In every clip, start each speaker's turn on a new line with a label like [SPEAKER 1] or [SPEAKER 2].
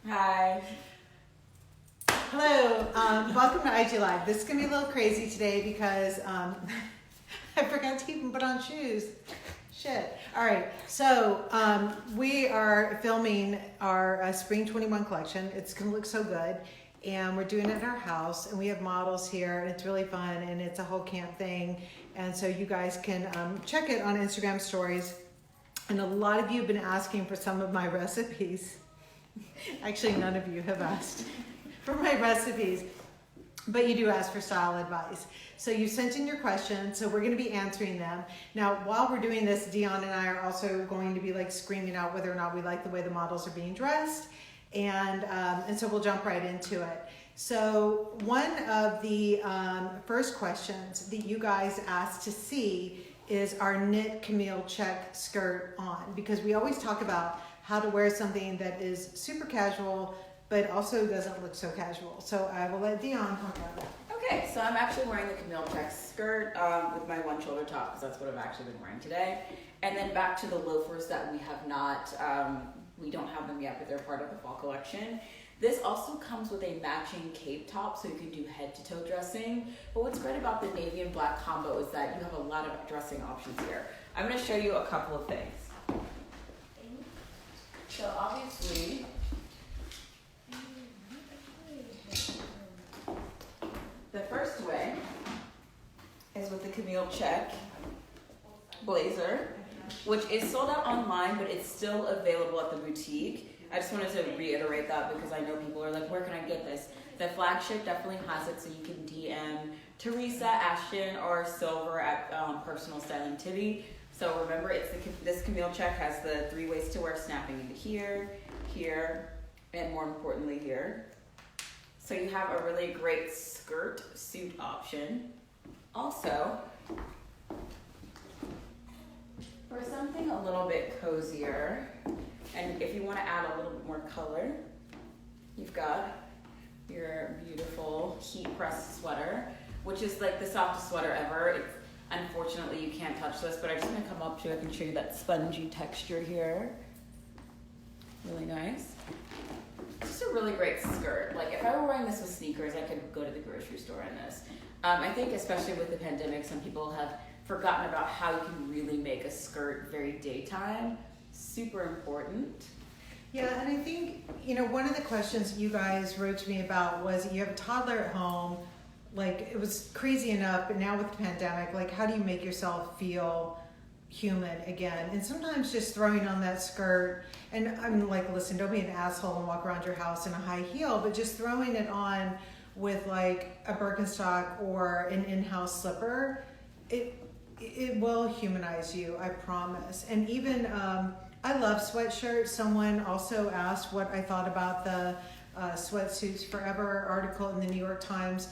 [SPEAKER 1] Hi.
[SPEAKER 2] Hello, welcome to IG Live. This is going to be a little crazy today because I forgot to even put on shoes. Shit. All right, so we are filming our Spring 21 collection. It's going to look so good. And we're doing it at our house, and we have models here, and it's really fun, and it's a whole camp thing. And so you guys can check it on Instagram stories. And a lot of you have been asking for some of my recipes. Actually, none of you have asked for my recipes, but you do ask for style advice. So you sent in your questions, so we're going to be answering them. Now, while we're doing this, Dion and I are also going to be like screaming out whether or not we like the way the models are being dressed, and so we'll jump right into it. So one of the first questions that you guys asked to see is our knit Camille check skirt on, because we always talk about how to wear something that is super casual but also doesn't look so casual. So I will let Dion talk about that.
[SPEAKER 1] Okay, so I'm actually wearing the Camille check skirt with my one shoulder top, because that's what I've actually been wearing today. And then back to the loafers that we have not, we don't have them yet, but they're part of the fall collection. This also comes with a matching cape top, so you can do head to toe dressing. But what's great about the navy and black combo is that you have a lot of dressing options here. I'm going to show you a couple of things. So obviously, the first way is with the Camille check blazer, which is sold out online, but it's still available at the boutique. I just wanted to reiterate that because I know people are like, where can I get this? The flagship definitely has it, so you can DM Teresa, Ashton, or Silver at Personal Styling Tibi. So remember, this Camille check has the 3 ways to wear, snapping into here, here, and more importantly here. So you have a really great skirt suit option. Also, for something a little bit cozier, and if you want to add a little bit more color, you've got your beautiful heat pressed sweater, which is like the softest sweater ever. Unfortunately, you can't touch this, but I'm just going to come up to it and show you that spongy texture here. Really nice. It's just a really great skirt. Like, if I were wearing this with sneakers, I could go to the grocery store in this. I think especially with the pandemic, some people have forgotten about how you can really make a skirt very daytime. Super important.
[SPEAKER 2] Yeah, and I think, one of the questions you guys wrote to me about was you have a toddler at home, like it was crazy enough, but now with the pandemic, like how do you make yourself feel human again? And sometimes just throwing on that skirt, and I'm like, listen, don't be an asshole and walk around your house in a high heel, but just throwing it on with like a Birkenstock or an in-house slipper, it will humanize you, I promise. And even, I love sweatshirts. Someone also asked what I thought about the Sweatsuits Forever article in the New York Times.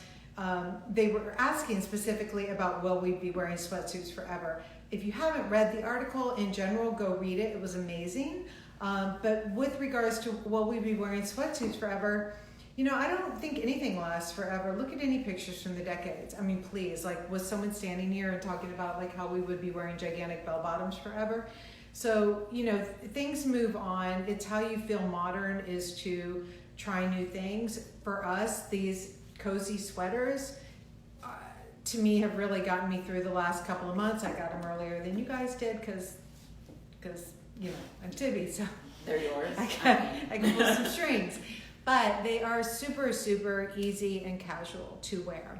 [SPEAKER 2] They were asking specifically about will we be wearing sweatsuits forever. If you haven't read the article in general, go read it. It was amazing. But with regards to will we be wearing sweatsuits forever, I don't think anything lasts forever. Look at any pictures from the decades. I mean, please, like, was someone standing here and talking about like how we would be wearing gigantic bell bottoms forever? So, things move on. It's how you feel modern is to try new things. For us, these cozy sweaters, to me, have really gotten me through the last couple of months. I got them earlier than you guys did because I'm Tibi, so
[SPEAKER 1] They're yours.
[SPEAKER 2] I can pull some strings. But they are super, super easy and casual to wear.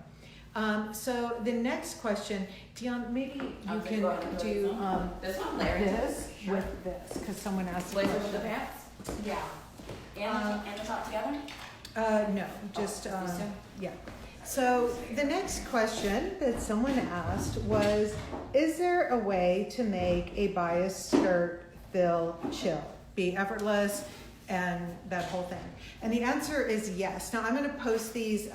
[SPEAKER 2] So the next question, Dion, maybe you can do
[SPEAKER 1] this one, Larry.
[SPEAKER 2] This sure. With this, because someone asked.
[SPEAKER 1] Blazer with the pants? Yeah. And the top together?
[SPEAKER 2] No, just yeah. So the next question that someone asked was, is there a way to make a bias skirt feel chill, be effortless, and that whole thing? And the answer is yes. Now I'm going to post these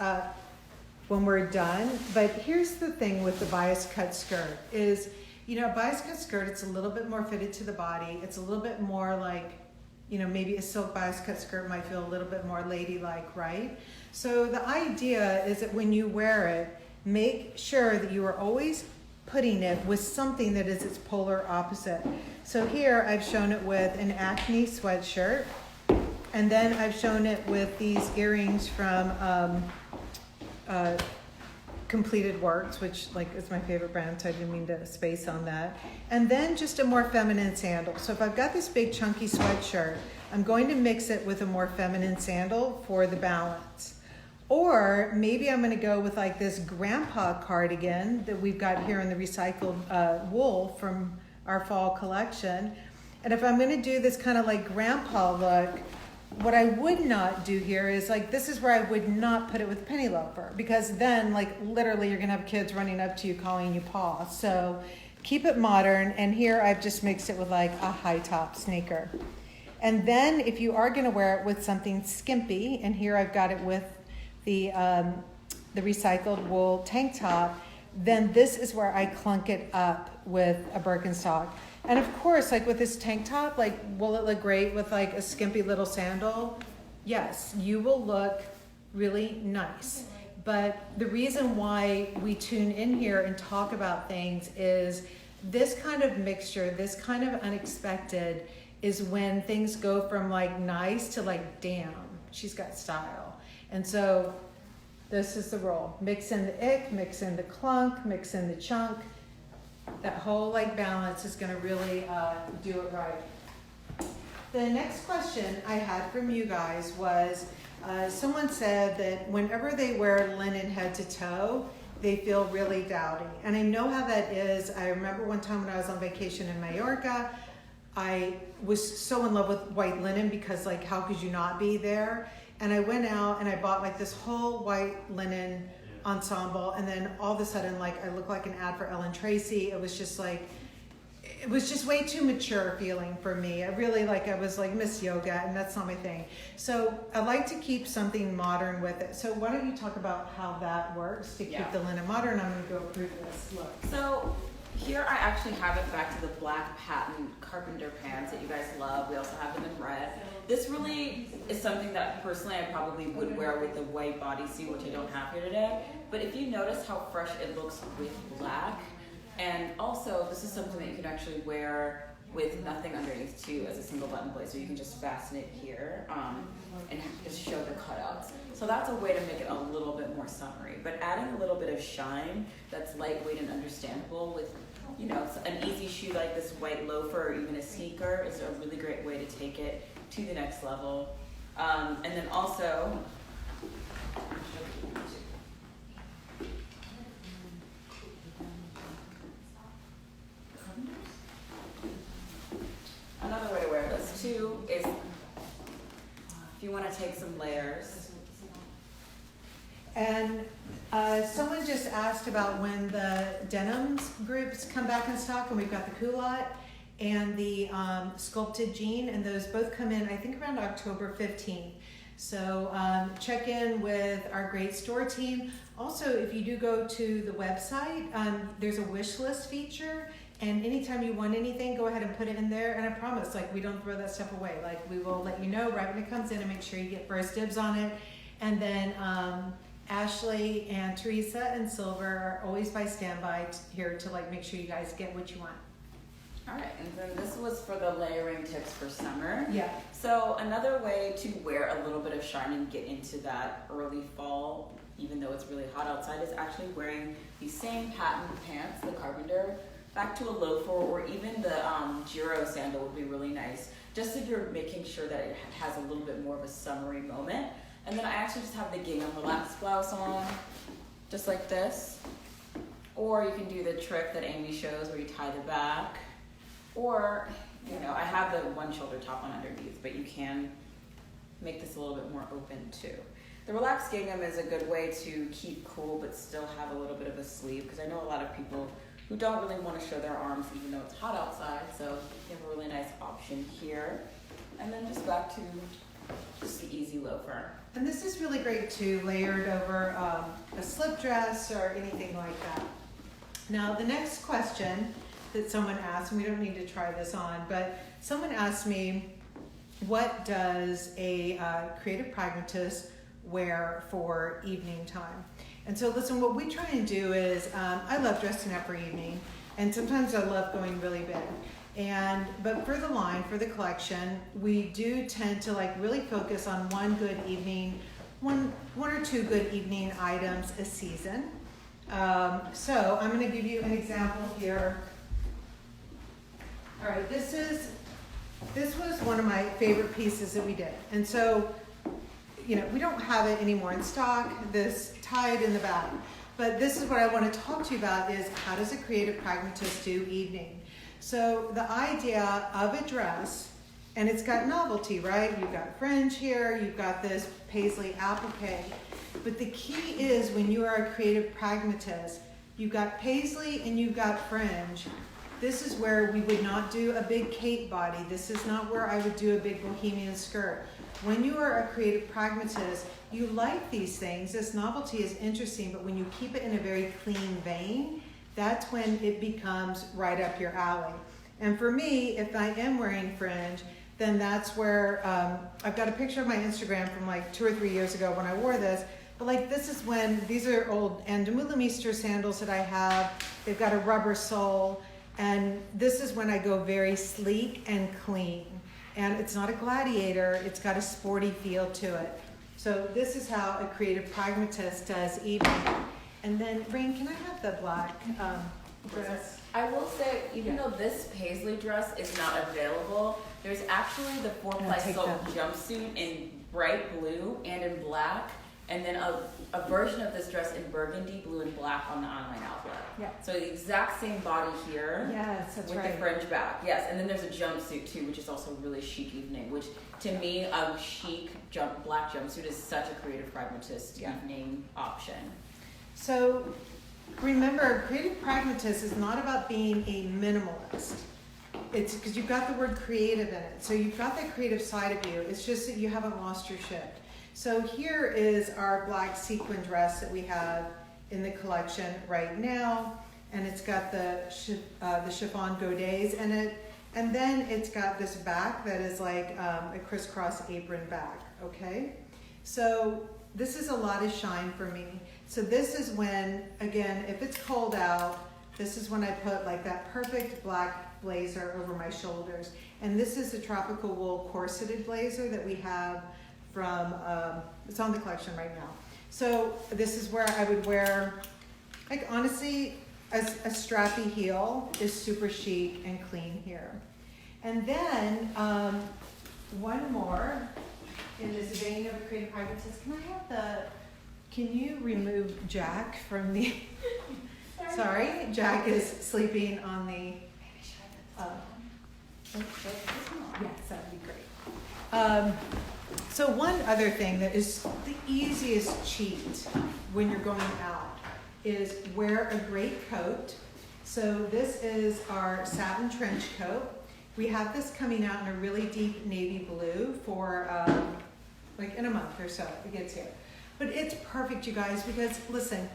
[SPEAKER 2] when we're done, but here's the thing with the bias cut skirt is, bias cut skirt, it's a little bit more fitted to the body. It's a little bit more like, maybe a silk bias cut skirt might feel a little bit more ladylike, right? So the idea is that when you wear it, make sure that you are always putting it with something that is its polar opposite. So here I've shown it with an Acne sweatshirt, And then I've shown it with these earrings from Completed Works, which like is my favorite brand, so I didn't mean to space on that. And then just a more feminine sandal. So if I've got this big chunky sweatshirt, I'm going to mix it with a more feminine sandal for the balance. Or maybe I'm going to go with like this grandpa cardigan that we've got here in the recycled wool from our fall collection. And if I'm going to do this kind of like grandpa look, what I would not do here is like, this is where I would not put it with penny loafer, because then like literally you're going to have kids running up to you calling you pa. So keep it modern. And here I've just mixed it with like a high top sneaker. And then if you are going to wear it with something skimpy, and here I've got it with the recycled wool tank top, then this is where I clunk it up with a Birkenstock. And of course, like with this tank top, like, will it look great with like a skimpy little sandal? Yes, you will look really nice. But the reason why we tune in here and talk about things is this kind of mixture, this kind of unexpected is when things go from like nice to like, damn, she's got style. And so this is the rule. Mix in the ick, mix in the clunk, mix in the chunk. That whole like balance is going to really do it right. The next question I had from you guys was, someone said that whenever they wear linen head to toe, they feel really dowdy. And I know how that is. I remember one time when I was on vacation in Mallorca, I was so in love with white linen because like, how could you not be there? And I went out and I bought like this whole white linen ensemble, and then all of a sudden like I looked like an ad for Ellen Tracy. It was just like, it was just way too mature feeling for me. I really like, I was like Miss Yoga, and that's not my thing. So I like to keep something modern with it. So why don't you talk about how that works to keep the linen modern? I'm going to go through this. Look.
[SPEAKER 1] So here I actually have it back to the black patent carpenter pants that you guys love. We also have them in red. This really is something that personally I probably would wear with the white bodysuit, which I don't have here today. But if you notice how fresh it looks with black, and also this is something that you can actually wear with nothing underneath too, as a single button blazer. You can just fasten it here and just show the cutouts. So that's a way to make it a little bit more summery. But adding a little bit of shine that's lightweight and understandable with, you know, an easy shoe like this white loafer or even a sneaker is a really great way to take it to the next level. And then also, another way to wear this too is if you want to take some layers.
[SPEAKER 2] And someone just asked about when the denims groups come back in stock, and we've got the culotte and the sculpted jean, and those both come in, I think, around October 15th. So check in with our great store team. Also, if you do go to the website, there's a wish list feature, and anytime you want anything, go ahead and put it in there. And I promise, like, we don't throw that stuff away. Like, we will let you know right when it comes in and make sure you get first dibs on it. And then Ashley and Teresa and Silver are always by standby here to like make sure you guys get what you want.
[SPEAKER 1] All right, and then this was for the layering tips for summer.
[SPEAKER 2] Yeah.
[SPEAKER 1] So another way to wear a little bit of shine and get into that early fall, even though it's really hot outside, is actually wearing these same patent pants, the carpenter, back to a loafer, or even the Giro sandal would be really nice. Just if you're making sure that it has a little bit more of a summery moment. And then I actually just have the gingham relaxed blouse on, just like this. Or you can do the trick that Amy shows where you tie the back. Or, you know, I have the one shoulder top on underneath, but you can make this a little bit more open too. The relaxed gingham is a good way to keep cool but still have a little bit of a sleeve, because I know a lot of people who don't really want to show their arms even though it's hot outside, so you have a really nice option here. And then just back to just the easy loafer.
[SPEAKER 2] And this is really great too, layered over a slip dress or anything like that. Now the next question that someone asked, and we don't need to try this on, but someone asked me, what does a creative pragmatist wear for evening time? And so listen, what we try and do is, I love dressing up for evening, and sometimes I love going really big. But for the line, for the collection, we do tend to like really focus on one good evening, one or two good evening items a season. So I'm going to give you an example here. All right, this was one of my favorite pieces that we did. And so, we don't have it anymore in stock, this tied in the back. But this is what I want to talk to you about is how does a creative pragmatist do evening? So the idea of a dress, and it's got novelty, right? You've got fringe here, you've got this paisley applique. But the key is when you are a creative pragmatist, you've got paisley and you've got fringe. This is where we would not do a big cape body. This is not where I would do a big bohemian skirt. When you are a creative pragmatist, you like these things. This novelty is interesting, but when you keep it in a very clean vein, that's when it becomes right up your alley. And for me, if I am wearing fringe, then that's where, I've got a picture of my Instagram from like 2 or 3 years ago when I wore this. But like this is when, these are old Andemulemister sandals that I have. They've got a rubber sole. And this is when I go very sleek and clean. And it's not a gladiator, it's got a sporty feel to it. So this is how a creative pragmatist does evening. And then, Rain, can I have the black dress?
[SPEAKER 1] I will say, even though this paisley dress is not available, there's actually the 4-ply silk jumpsuit in bright blue and in black, and then a version of this dress in burgundy, blue, and black on the online outlet.
[SPEAKER 2] Yeah.
[SPEAKER 1] So the exact same body here.
[SPEAKER 2] Yes, that's
[SPEAKER 1] with
[SPEAKER 2] right.
[SPEAKER 1] the fringe back. Yes, and then there's a jumpsuit too, which is also really chic evening. Which to me, a chic black jumpsuit is such a creative pragmatist evening option.
[SPEAKER 2] So remember, creative pragmatist is not about being a minimalist. It's because you've got the word creative in it. So you've got that creative side of you. It's just that you haven't lost your shit. So here is our black sequin dress that we have in the collection right now, and it's got the chiffon godets in it, and then it's got this back that is like a crisscross apron back. Okay, so this is a lot of shine for me. So this is when, again, if it's cold out, this is when I put like that perfect black blazer over my shoulders, and this is the tropical wool corseted blazer that we have from, it's on the collection right now. So this is where I would wear, like honestly, a strappy heel is super chic and clean here. And then one more in this vein of a creative pragmatist. Can you remove Jack from the, sorry, Jack is sleeping on the, yes, that would be great. So one other thing that is the easiest cheat when you're going out is wear a great coat. So this is our satin trench coat. We have this coming out in a really deep navy blue for like in a month or so it gets here. But it's perfect, you guys, because listen,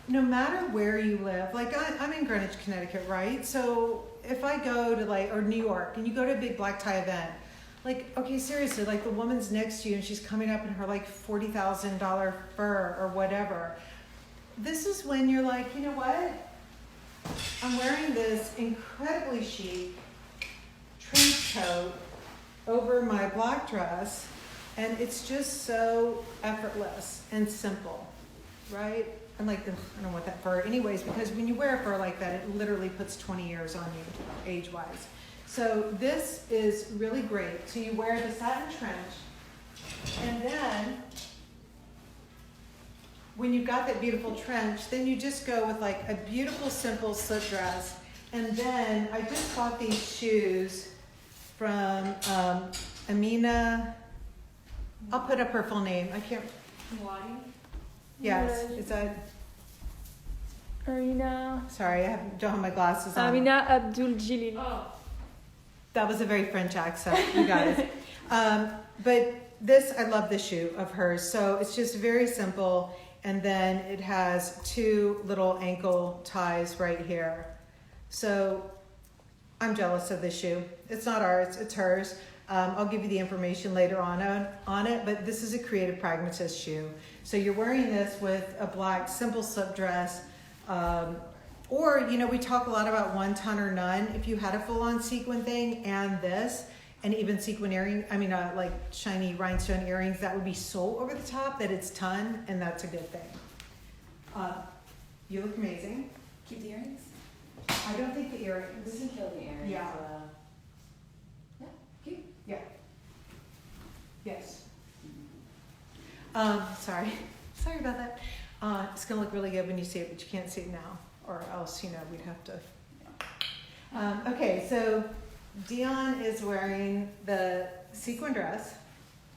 [SPEAKER 2] no matter where you live, like I'm in Greenwich, Connecticut, right? So if I go to or New York, and you go to a big black tie event, like, okay, seriously, like the woman's next to you and she's coming up in her like $40,000 fur or whatever. This is when you're like, you know what? I'm wearing this incredibly chic trench coat over my black dress, and it's just so effortless and simple, right? I'm like, I don't want that fur anyways, because when you wear a fur like that, it literally puts 20 years on you, age-wise. So this is really great. So you wear the satin trench, and then when you've got that beautiful trench, then you just go with like a beautiful simple slip dress. And then I just bought these shoes from Amina. I'll put up her full name. I can't. Yes, is that?
[SPEAKER 3] Arina.
[SPEAKER 2] Sorry, don't have my glasses on.
[SPEAKER 3] Amina Abdul Jalil.
[SPEAKER 2] Oh. That was a very French accent, you guys. But this, I love this shoe of hers. So it's just very simple. And then it has 2 little ankle ties right here. So I'm jealous of this shoe. It's not ours, it's hers. I'll give you the information later on it, but this is a creative pragmatist shoe. So you're wearing this with a black simple slip dress, Or, you know, we talk a lot about one ton or none. If you had a full-on sequin thing and this, and even sequin earring, like shiny rhinestone earrings, that would be so over the top that it's ton, and that's a good thing. You look amazing.
[SPEAKER 1] Keep the earrings?
[SPEAKER 2] I don't think the earrings.
[SPEAKER 1] We can kill the earrings.
[SPEAKER 2] Yeah.
[SPEAKER 1] Yeah, keep.
[SPEAKER 2] Yeah. Yes. Sorry about that. It's gonna look really good when you see it, but you can't see it now, or else, you know, we'd have to. Okay, so Dion is wearing the sequin dress.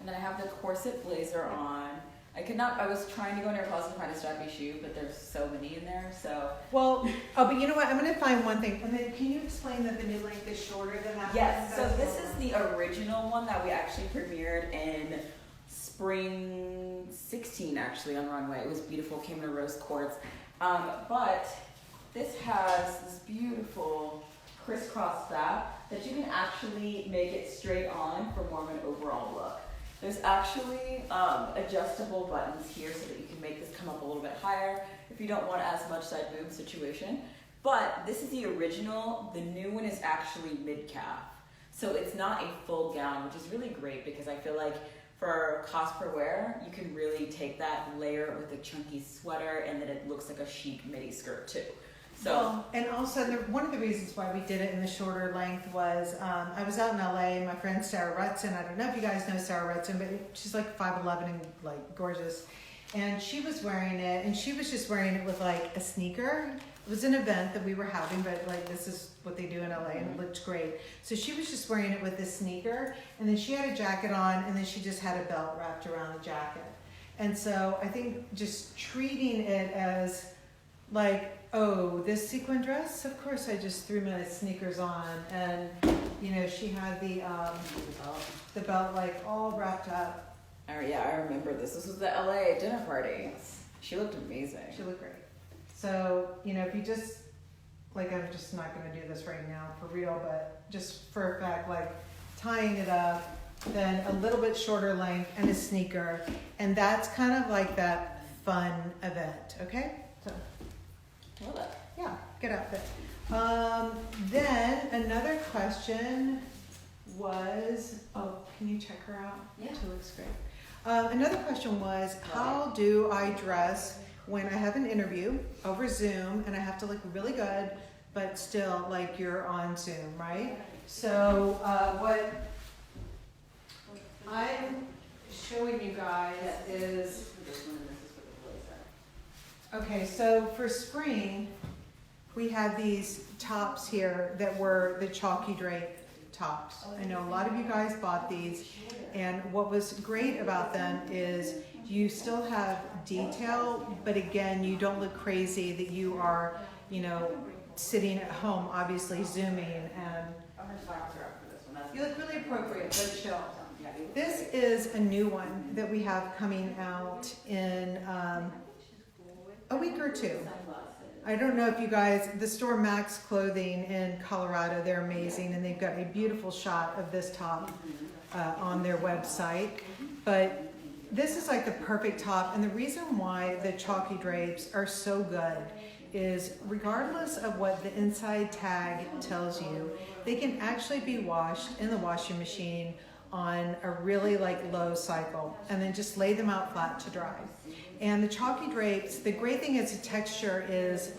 [SPEAKER 1] And then I have the corset blazer on. I was trying to go in her closet and find a strappy shoe, but there's so many in there, so.
[SPEAKER 2] Well, but you know what, I'm gonna find one thing, and then can you explain that the new length is shorter than that?
[SPEAKER 1] Yes, so this is the original one that we actually premiered in spring 16 actually on Runway. It was beautiful, came in a rose quartz. But this has this beautiful crisscross strap that you can actually make it straight on for more of an overall look. There's actually adjustable buttons here so that you can make this come up a little bit higher if you don't want as much side boob situation. But this is the original. The new one is actually mid-calf. So it's not a full gown, which is really great because I feel like for cost per wear, you can really take that, layer it with a chunky sweater, and then it looks like a chic midi skirt too. So,
[SPEAKER 2] well, and also one of the reasons why we did it in the shorter length was I was out in LA. My friend Sarah Rutson, I don't know if you guys know Sarah Rutson, but she's like 5'11" and like gorgeous. And she was wearing it, and she was just wearing it with like a sneaker. It was an event that we were having, but like this is what they do in LA, and it looked great. So she was just wearing it with this sneaker, and then she had a jacket on, and then she just had a belt wrapped around the jacket. And so I think just treating it as like, oh, this sequin dress, of course I just threw my sneakers on, and you know, she had the belt like all wrapped up.
[SPEAKER 1] oh yeah, I remember this. This was the LA dinner party. She looked amazing.
[SPEAKER 2] She looked great. So, you know, if you just, like, I'm just not going to do this right now for real, but just for a fact, like tying it up, then a little bit shorter length and a sneaker, and that's kind of like that fun event, okay? So,
[SPEAKER 1] Love it.
[SPEAKER 2] yeah, good outfit. Then another question was, oh, can you check her out?
[SPEAKER 1] Yeah.
[SPEAKER 2] She looks great. Another question was, how do I dress when I have an interview over Zoom and I have to look really good, but still like you're on Zoom, right? So what I'm showing you guys is, okay, so for spring, we had these tops here that were the chalky drape tops. I know a lot of you guys bought these, and what was great about them is you still have detail, but again, you don't look crazy that you are, you know, sitting at home, obviously Zooming, and you look really appropriate, but chill. This is a new one that we have coming out in a week or two. I don't know if you guys, the store Max Clothing in Colorado, they're amazing, and they've got a beautiful shot of this top on their website. But this is like the perfect top, and the reason why the chalky drapes are so good is regardless of what the inside tag tells you, they can actually be washed in the washing machine on a really like low cycle, and then just lay them out flat to dry. And the chalky drapes, the great thing is the texture is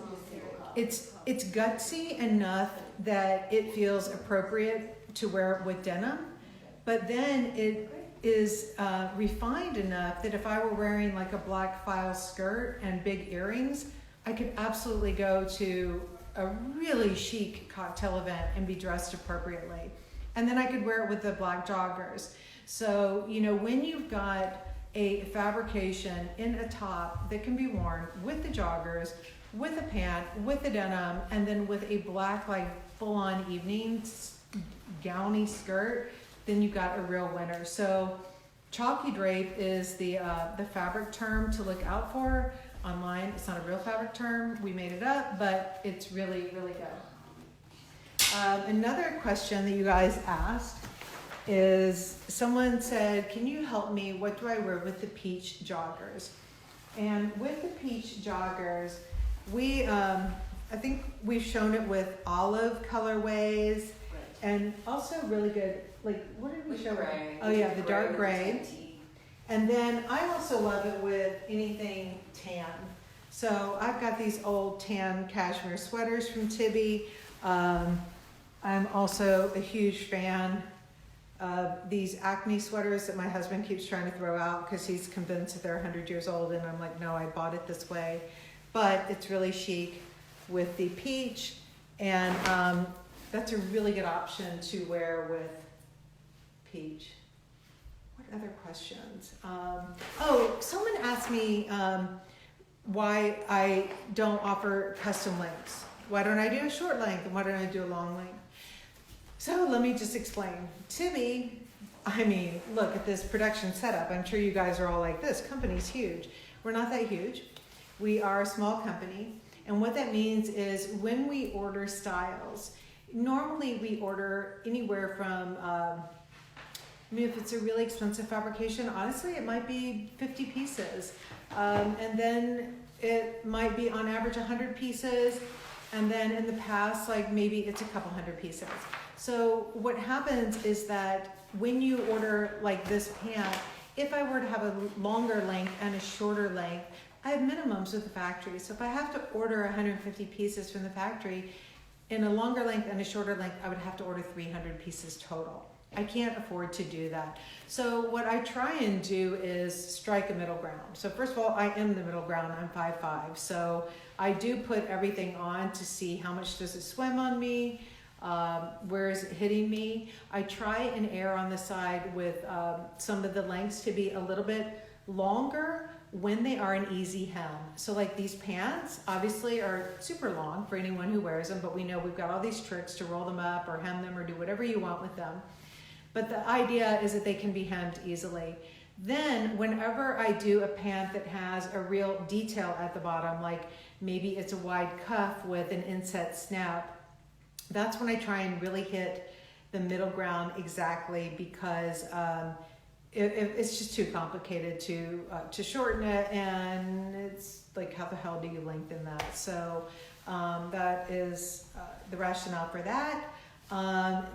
[SPEAKER 2] it's gutsy enough that it feels appropriate to wear with denim, but then it is refined enough that if I were wearing like a black file skirt and big earrings, I could absolutely go to a really chic cocktail event and be dressed appropriately. And then I could wear it with the black joggers. So, you know, when you've got a fabrication in a top that can be worn with the joggers, with a pant, with the denim, and then with a black, like full-on evening gowny skirt, then you've got a real winner. So chalky drape is the fabric term to look out for online. It's not a real fabric term. We made it up, but it's really, really good. Another question that you guys asked is, someone said, can you help me? What do I wear with the peach joggers? And with the peach joggers, we, I think we've shown it with olive colorways,
[SPEAKER 1] Right.
[SPEAKER 2] and also really good, like, what did we
[SPEAKER 1] With
[SPEAKER 2] show?
[SPEAKER 1] gray.
[SPEAKER 2] Oh yeah, the dark
[SPEAKER 1] with
[SPEAKER 2] gray.
[SPEAKER 1] tan tea.
[SPEAKER 2] And then I also love it with anything tan. So I've got these old tan cashmere sweaters from Tibi. I'm also a huge fan of these Acne sweaters that my husband keeps trying to throw out because he's convinced that they're 100 years old, and I'm like, no, I bought it this way. But it's really chic with the peach, and that's a really good option to wear with peach. What other questions? Someone asked me why I don't offer custom lengths. Why don't I do a short length and why don't I do a long length? So let me just explain. Tibi, I mean, look at this production setup. I'm sure you guys are all like, this company's huge. We're not that huge. We are a small company. And what that means is when we order styles, normally we order anywhere from, if it's a really expensive fabrication, honestly, it might be 50 pieces. And then it might be on average 100 pieces. And then in the past, like maybe it's a couple hundred pieces. So what happens is that when you order like this pant, if I were to have a longer length and a shorter length, I have minimums with the factory. So if I have to order 150 pieces from the factory, in a longer length and a shorter length, I would have to order 300 pieces total. I can't afford to do that. So what I try and do is strike a middle ground. So first of all, I am the middle ground. I'm 5'5". So I do put everything on to see how much does it swim on me, where is it hitting me. I try and err on the side with some of the lengths to be a little bit longer when they are an easy hem. So like these pants obviously are super long for anyone who wears them, but we know we've got all these tricks to roll them up or hem them or do whatever you want with them. But the idea is that they can be hemmed easily. Then whenever I do a pant that has a real detail at the bottom, like maybe it's a wide cuff with an inset snap, that's when I try and really hit the middle ground exactly, because it's just too complicated to shorten it, and it's like, how the hell do you lengthen that? So that is the rationale for that.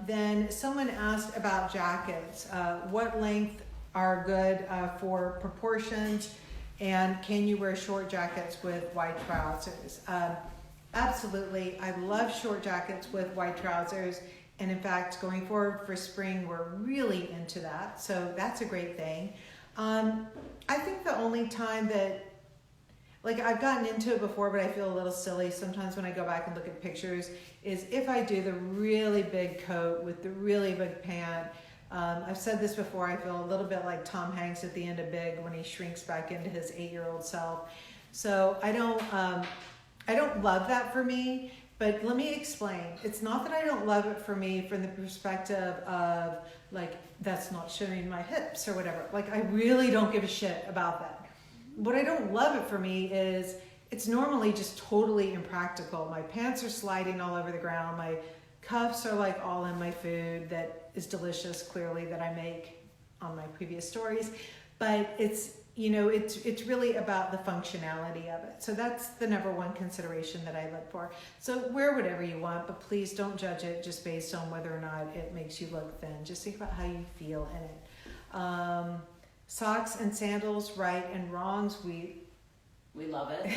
[SPEAKER 2] Then someone asked about jackets. What length are good for proportions, and can you wear short jackets with white trousers? Absolutely. I love short jackets with white trousers. And in fact, going forward for spring, we're really into that. So that's a great thing. I think the only time that, like, I've gotten into it before, but I feel a little silly sometimes when I go back and look at pictures, is if I do the really big coat with the really big pant. I've said this before, I feel a little bit like Tom Hanks at the end of Big when he shrinks back into his 8-year-old self. So I don't love that for me. But let me explain. It's not that I don't love it for me from the perspective of, like, that's not showing my hips or whatever. Like, I really don't give a shit about that. What I don't love it for me is it's normally just totally impractical. My pants are sliding all over the ground. My cuffs are like all in my food that is delicious, clearly, that I make on my previous stories. But it's, you know, it's really about the functionality of it. So that's the number one consideration that I look for. So wear whatever you want, but please don't judge it just based on whether or not it makes you look thin. Just think about how you feel in it. Socks and sandals, right and wrongs. We
[SPEAKER 1] love it.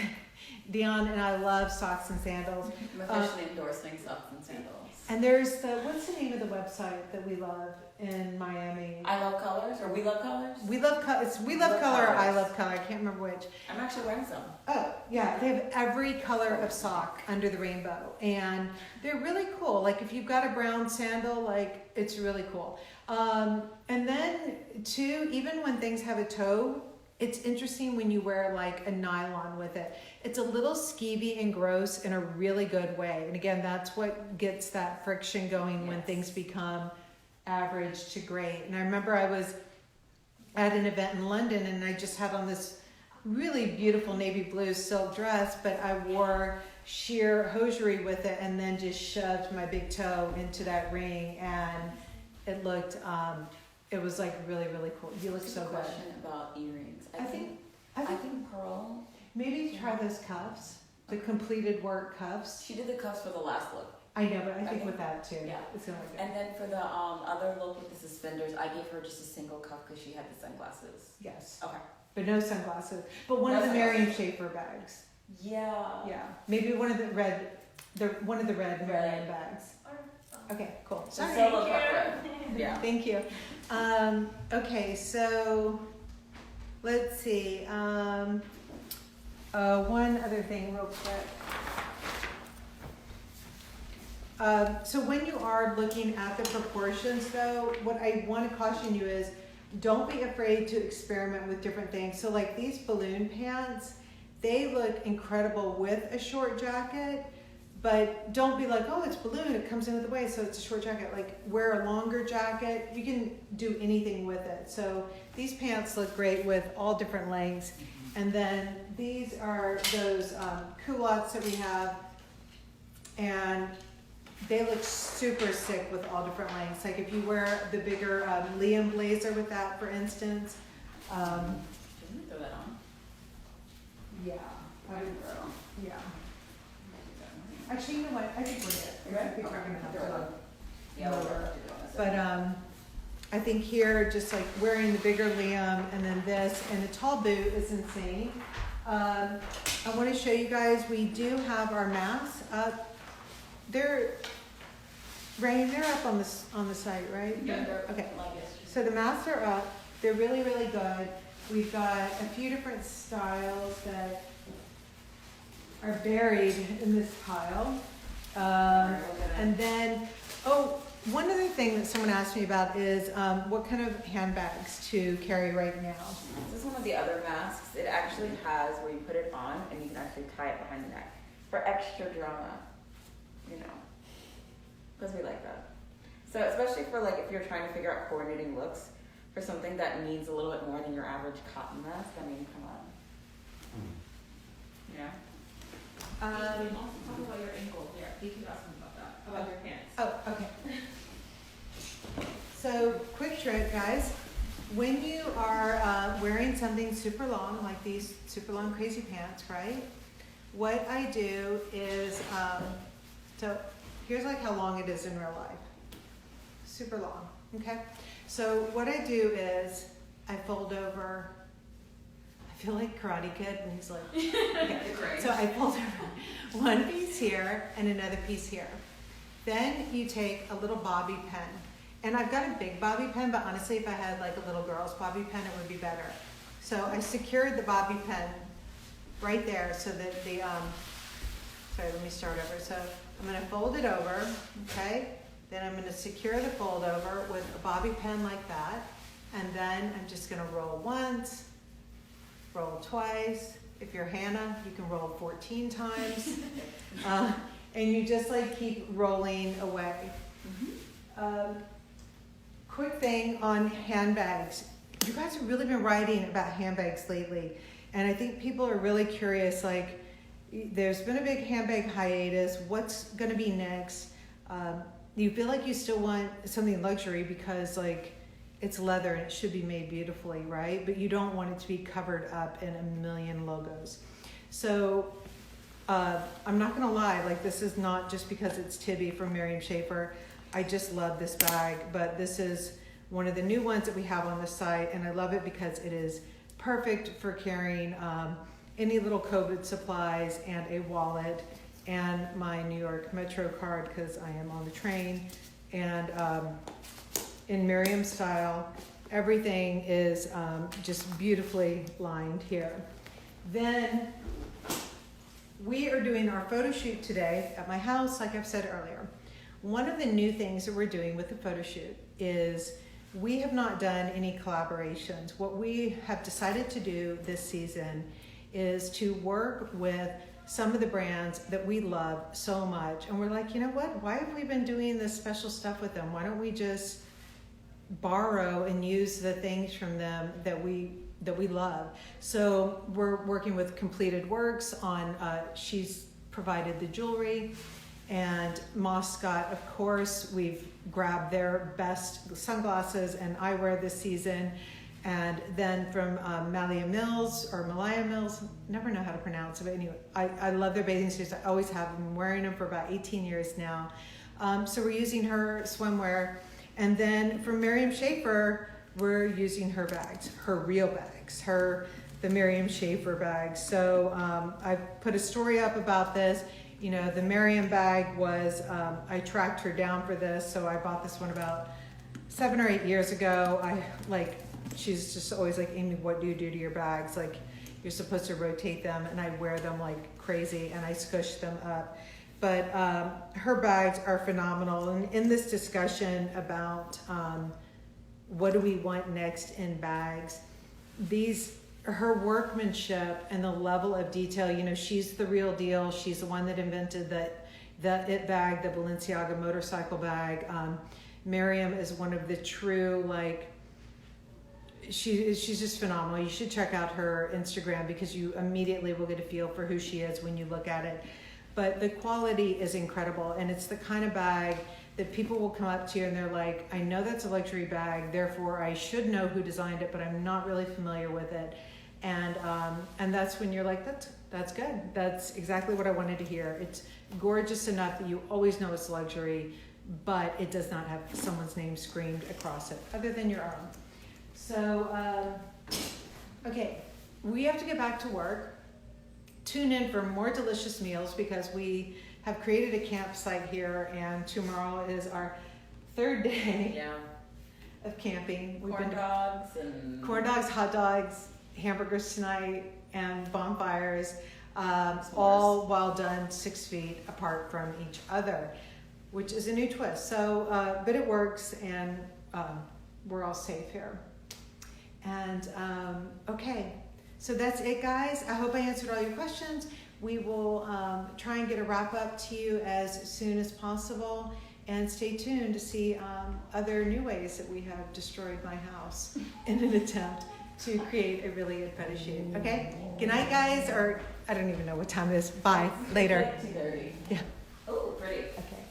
[SPEAKER 2] Dion and I love socks and sandals.
[SPEAKER 1] I'm officially endorsing socks and sandals.
[SPEAKER 2] And there's what's the name of the website that we love in Miami?
[SPEAKER 1] I Love Colors, or We Love Colors?
[SPEAKER 2] We Love Color. We Love Color, or I Love Color. I can't remember which.
[SPEAKER 1] I'm actually wearing some.
[SPEAKER 2] Oh, yeah. They have every color of sock under the rainbow. And they're really cool. Like, if you've got a brown sandal, like, it's really cool. And then, too, even when things have a toe, it's interesting when you wear, like, a nylon with it. It's a little skeevy and gross in a really good way. And again, that's what gets that friction going when things become average to great. And I remember I was at an event in London and I just had on this really beautiful navy blue silk dress, but I wore sheer hosiery with it and then just shoved my big toe into that ring, and it looked, it was like really, really cool. You look so good.
[SPEAKER 1] Question about earrings. I think
[SPEAKER 2] I think
[SPEAKER 1] pearl.
[SPEAKER 2] maybe try those cuffs. The completed work cuffs.
[SPEAKER 1] She did the cuffs for the last look.
[SPEAKER 2] I know, but I think
[SPEAKER 1] Okay.
[SPEAKER 2] with that too,
[SPEAKER 1] Yeah.
[SPEAKER 2] it's gonna look good.
[SPEAKER 1] And then for the other look with the suspenders, I gave her just a single cuff because she had the sunglasses.
[SPEAKER 2] Yes,
[SPEAKER 1] Okay.
[SPEAKER 2] but no sunglasses. But one
[SPEAKER 1] No
[SPEAKER 2] of the Miriam
[SPEAKER 1] sunglasses.
[SPEAKER 2] Schaefer bags.
[SPEAKER 1] Yeah.
[SPEAKER 2] Yeah, maybe one of the red Miriam bags. Okay, cool.
[SPEAKER 1] The
[SPEAKER 2] Sorry.
[SPEAKER 1] solo cuff red. Yeah.
[SPEAKER 2] Thank you. Okay, so let's see. One other thing, real quick. So when you are looking at the proportions, though, what I want to caution you is don't be afraid to experiment with different things. So like these balloon pants, they look incredible with a short jacket. But don't be like, oh, it's balloon, it comes in with the waist, so it's a short jacket. Like, wear a longer jacket. You can do anything with it. So these pants look great with all different lengths. And then these are those culottes that we have. And they look super sick with all different lengths. Like if you wear the bigger Liam blazer with that, for instance.
[SPEAKER 1] Didn't we throw that on?
[SPEAKER 2] Yeah.
[SPEAKER 1] I would throw.
[SPEAKER 2] Yeah. Actually, you know what? I think we're good. I think we're gonna have to.
[SPEAKER 1] Yeah, we'll
[SPEAKER 2] lower.
[SPEAKER 1] have to do it on this.
[SPEAKER 2] But I think here, just like wearing the bigger Liam and then this and the tall boot is insane. I want to show you guys. We do have our masks up. They're up on the site, right?
[SPEAKER 1] Yeah, they're
[SPEAKER 2] Okay.
[SPEAKER 1] like this.
[SPEAKER 2] So the masks are up. They're really, really good. We've got a few different styles that are buried in this pile. And then, one other thing that someone asked me about is what kind of handbags to carry right now.
[SPEAKER 1] This is one of the other masks. It actually has where you put it on and you can actually tie it behind the neck for extra drama, you know, because we like that. So especially for like if you're trying to figure out coordinating looks for something that needs a little bit more than your average cotton mask, I mean, come on. Yeah.
[SPEAKER 3] We can also talk about your ankle there. You can ask them about that, about your pants.
[SPEAKER 2] Oh, okay. So, quick trick, guys. When you are wearing something super long, like these super long crazy pants, right? What I do is, so here's like how long it is in real life. Super long, okay? So what I do is I fold over. I feel like Karate Kid when he's like, okay. So I fold over one piece here and another piece here. Then you take a little bobby pin. And I've got a big bobby pin, but honestly, if I had like a little girl's bobby pin, it would be better. So I secured the bobby pin right there so that the, sorry, let me start over. So I'm gonna fold it over, okay? Then I'm gonna secure the fold over with a bobby pin like that. And then I'm just gonna roll once, roll twice. If you're Hannah, you can roll 14 times. And you just like keep rolling away. Quick thing on handbags. You guys have really been writing about handbags lately. And I think people are really curious, like, there's been a big handbag hiatus. What's gonna be next? You feel like you still want something luxury because like it's leather and it should be made beautifully, right? But you don't want it to be covered up in a million logos. So I'm not gonna lie, like this is not just because it's Tibi from Miriam Schaefer. I just love this bag, but this is one of the new ones that we have on the site, and I love it because it is perfect for carrying any little COVID supplies and a wallet and my New York Metro card because I am on the train. And in Miriam style, everything is just beautifully lined here. Then we are doing our photo shoot today at my house, like I've said earlier. One of the new things that we're doing with the photo shoot is we have not done any collaborations. What we have decided to do this season is to work with some of the brands that we love so much. And we're like, you know what? Why have we been doing this special stuff with them? Why don't we just borrow and use the things from them that we love? So we're working with Completed Works on, she's provided the jewelry, and Moss Scott, of course, we've grabbed their best sunglasses and eyewear this season. And then from Malaya Mills, never know how to pronounce it, but anyway, I love their bathing suits. I always have them. I'm wearing them for about 18 years now. So we're using her swimwear. And then from Miriam Schaefer, we're using her bags, her real bags, the Miriam Schaefer bags. So I put a story up about this. You know, the Miriam bag was, I tracked her down for this. So I bought this one about 7 or 8 years ago. She's just always like, Amy, what do you do to your bags? Like, you're supposed to rotate them, and I wear them like crazy, and I squish them up. But her bags are phenomenal. And in this discussion about what do we want next in bags, her workmanship and the level of detail, you know, she's the real deal. She's the one that invented the It bag, the Balenciaga motorcycle bag. Miriam is one of the true, like, she's just phenomenal. You should check out her Instagram because you immediately will get a feel for who she is when you look at it. But the quality is incredible, and it's the kind of bag that people will come up to you and they're like, I know that's a luxury bag, therefore I should know who designed it, but I'm not really familiar with it. And that's when you're like, that's good. That's exactly what I wanted to hear. It's gorgeous enough that you always know it's luxury, but it does not have someone's name screamed across it, other than your own. So, okay, we have to get back to work. Tune in for more delicious meals because we have created a campsite here, and tomorrow is our 3rd day of camping.
[SPEAKER 1] Corn dogs,
[SPEAKER 2] hot dogs, hamburgers tonight, and bonfires, all while done 6 feet apart from each other, which is a new twist. So, but it works, and we're all safe here. And okay, so that's it, guys. I hope I answered all your questions. We will try and get a wrap up to you as soon as possible, and stay tuned to see other new ways that we have destroyed my house in an attempt to create a really good fetish shoot. Okay, good night, guys, or I don't even know what time it is. Bye, later.
[SPEAKER 1] 2:30.
[SPEAKER 2] Yeah.
[SPEAKER 1] Oh, pretty.
[SPEAKER 2] Okay.